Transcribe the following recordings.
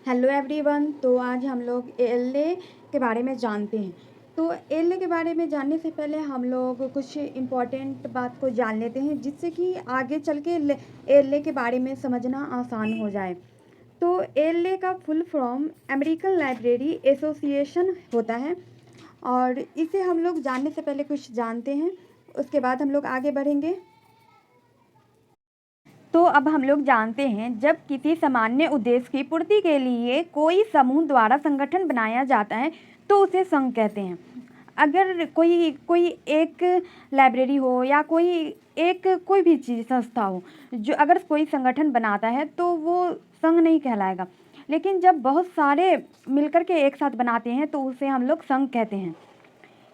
Hello everyone. तो आज हम लोग एएलए के बारे में जानते हैं। तो एएलए के बारे में जानने से पहले हम लोग कुछ इम्पॉर्टेंट बात को जान लेते हैं, जिससे कि आगे चल के एएलए के बारे में समझना आसान हो जाए। तो एएलए का full form American library association होता है, और इसे हम लोग जानने से पहले कुछ जानते हैं, उसके बाद हम लोग आगे बढ़ेंगे। तो अब हम लोग जानते हैं, जब किसी सामान्य उद्देश्य की पूर्ति के लिए कोई समूह द्वारा संगठन बनाया जाता है तो उसे संघ कहते हैं। अगर कोई कोई एक लाइब्रेरी हो या कोई भी चीज़ संस्था हो, जो अगर कोई संगठन बनाता है तो वो संघ नहीं कहलाएगा। लेकिन जब बहुत सारे मिलकर के एक साथ बनाते हैं तो उसे हम लोग संघ कहते हैं।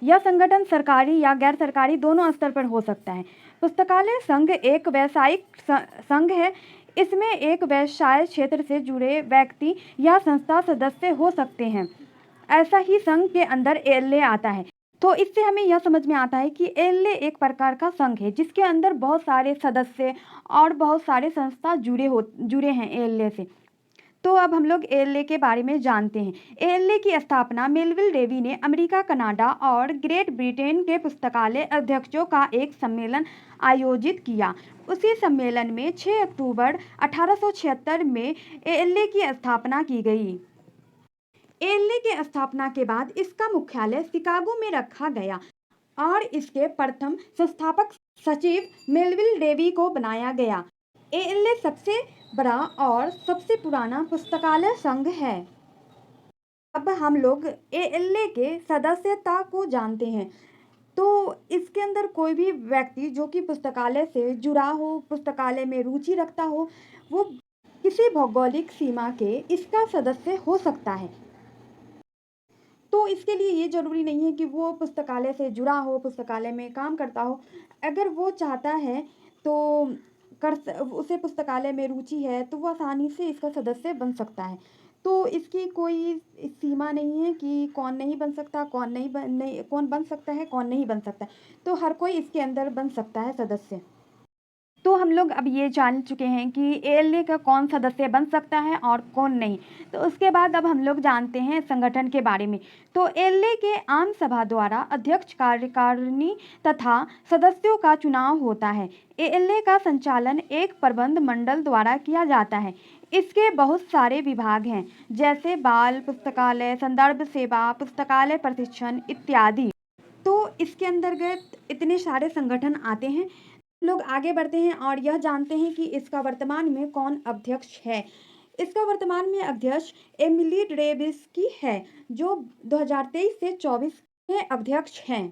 यह संगठन सरकारी या गैर सरकारी दोनों स्तर पर हो सकता है। पुस्तकालय संघ एक व्यावसायिक संघ है। इसमें एक व्यवसाय क्षेत्र से जुड़े व्यक्ति या संस्था सदस्य हो सकते हैं। ऐसा ही संघ के अंदर एएलए आता है। तो इससे हमें यह समझ में आता है कि एएलए एक प्रकार का संघ है, जिसके अंदर बहुत सारे सदस्य और बहुत सारे संस्था जुड़े हैं एएलए से। तो अब हम लोग एएलए के बारे में जानते हैं। एएलए की स्थापना मेलविल डेवी ने अमेरिका, कनाडा और ग्रेट ब्रिटेन के पुस्तकालय अध्यक्षों का एक सम्मेलन आयोजित किया। उसी सम्मेलन में 6 अक्टूबर 1876 में एएलए की स्थापना की गई। एएलए की स्थापना के बाद इसका मुख्यालय शिकागो में रखा गया और इसके प्रथम संस्थापक सचिव मेलविल डेवी को बनाया गया। एएलए सबसे बड़ा और सबसे पुराना पुस्तकालय संघ है। अब हम लोग एएलए के सदस्यता को जानते हैं। तो इसके अंदर कोई भी व्यक्ति जो कि पुस्तकालय से जुड़ा हो, पुस्तकालय में रुचि रखता हो, वो किसी भौगोलिक सीमा के इसका सदस्य हो सकता है। तो इसके लिए ये ज़रूरी नहीं है कि वो पुस्तकालय से जुड़ा हो, पुस्तकालय में काम करता हो। अगर वो चाहता है तो उसे पुस्तकालय में रुचि है तो वो आसानी से इसका सदस्य बन सकता है। तो इसकी कोई सीमा नहीं है कि कौन नहीं बन सकता, कौन बन सकता है, कौन नहीं बन सकता। तो हर कोई इसके अंदर बन सकता है सदस्य। तो हम लोग अब ये जान चुके हैं कि एएलए का कौन सदस्य बन सकता है और कौन नहीं। तो उसके बाद अब हम लोग जानते हैं संगठन के बारे में। तो एएलए के आम सभा द्वारा अध्यक्ष, कार्यकारिणी तथा सदस्यों का चुनाव होता है। एएलए का संचालन एक प्रबंध मंडल द्वारा किया जाता है। इसके बहुत सारे विभाग हैं, जैसे बाल पुस्तकालय, संदर्भ सेवा, पुस्तकालय प्रशिक्षण इत्यादि। तो इसके अंतर्गत इतने सारे संगठन आते हैं। लोग आगे बढ़ते हैं और यह जानते हैं कि इसका वर्तमान में कौन अध्यक्ष है। इसका वर्तमान में अध्यक्ष एमिली ड्रेबिस्की है, जो 2023 से 24 के अध्यक्ष हैं।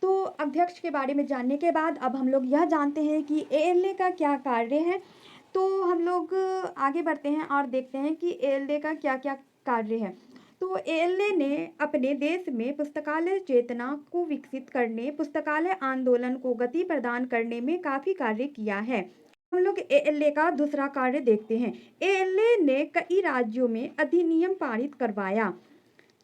तो अध्यक्ष के बारे में जानने के बाद अब हम लोग यह जानते हैं कि एएलए का क्या कार्य है। तो हम लोग आगे बढ़ते हैं और देखते हैं कि एएलए का क्या क्या कार्य है। तो एएलए ने अपने देश में पुस्तकालय चेतना को विकसित करने, पुस्तकालय आंदोलन को गति प्रदान करने में काफ़ी कार्य किया है। हम लोग एएलए का दूसरा कार्य देखते हैं। एएलए ने कई राज्यों में अधिनियम पारित करवाया।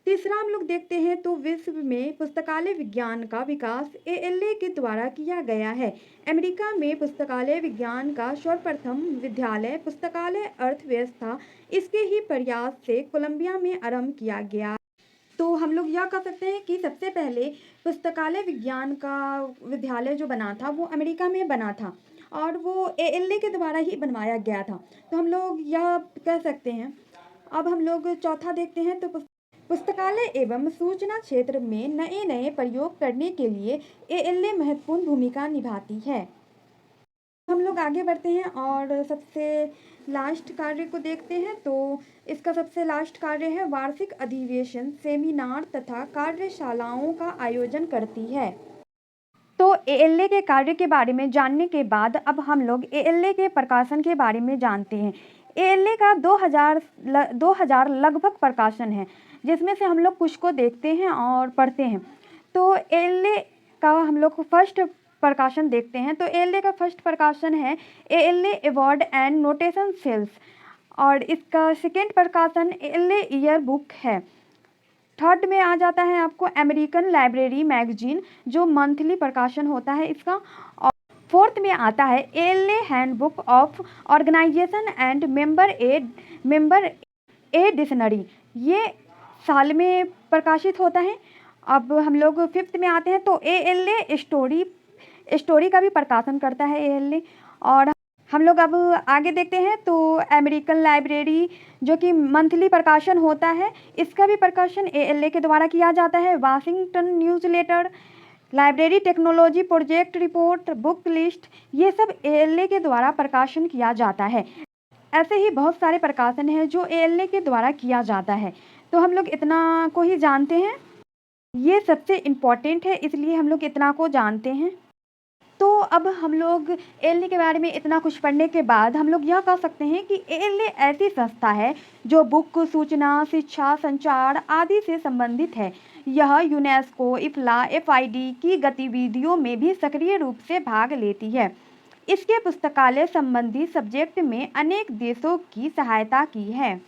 तीसरा हम लोग देखते हैं तो विश्व में पुस्तकालय विज्ञान का विकास एएलए के द्वारा किया गया है। अमेरिका में पुस्तकालय विज्ञान का सर्वप्रथम विद्यालय पुस्तकालय अर्थव्यवस्था इसके ही प्रयास से कोलंबिया में आरंभ किया गया। तो हम लोग यह कह सकते हैं कि सबसे पहले पुस्तकालय विज्ञान का विद्यालय जो बना था वो अमेरिका में बना था, और वो एएलए के द्वारा ही बनवाया गया था। तो हम लोग यह कह सकते हैं। अब हम लोग चौथा देखते हैं। तो पुस्तकालय एवं सूचना क्षेत्र में नए नए प्रयोग करने के लिए एएलए महत्वपूर्ण भूमिका निभाती है। हम लोग आगे बढ़ते हैं और सबसे लास्ट कार्य को देखते हैं। तो इसका सबसे लास्ट कार्य है वार्षिक अधिवेशन, सेमिनार तथा कार्यशालाओं का आयोजन करती है। तो एएलए के कार्य के बारे में जानने के बाद अब हम लोग एएलए के प्रकाशन के बारे में जानते हैं। एएलए का 2000 लगभग प्रकाशन है, जिसमें से हम लोग कुछ को देखते हैं और पढ़ते हैं। तो एएलए का हम लोग फर्स्ट प्रकाशन देखते हैं। तो एएलए का फर्स्ट प्रकाशन है ALA award and notation sales, और इसका सेकेंड प्रकाशन एएलए ईयर बुक है। थर्ड में आ जाता है आपको अमेरिकन लाइब्रेरी मैगजीन, जो मंथली प्रकाशन होता है इसका। और 4th में आता है ALA handbook of organisation and member a dictionary. ये साल में प्रकाशित होता है। अब हम लोग 5th में आते हैं तो ALA स्टोरी का भी प्रकाशन करता है ALA। और हम लोग अब आगे देखते हैं तो अमेरिकन लाइब्रेरी जो कि मंथली प्रकाशन होता है, इसका भी प्रकाशन ALA के द्वारा किया जाता है। Washington newsletter, library technology project report, book list, ये सब ALA के द्वारा प्रकाशन किया जाता है। ऐसे ही बहुत सारे प्रकाशन हैं जो ALA के द्वारा किया जाता है। तो हम लोग इतना को ही जानते हैं, ये सबसे इम्पॉर्टेंट है, इसलिए हम लोग इतना को जानते हैं। तो अब हम लोग ALA के बारे में इतना कुछ पढ़ने के बाद हम लोग यह कह सकते हैं कि ALA ऐसी संस्था है जो बुक, सूचना, शिक्षा, संचार आदि से संबंधित है। यह यूनेस्को, इफ्ला, FID की गतिविधियों में भी सक्रिय रूप से भाग लेती है। इसके पुस्तकालय संबंधी सब्जेक्ट में अनेक देशों की सहायता की है।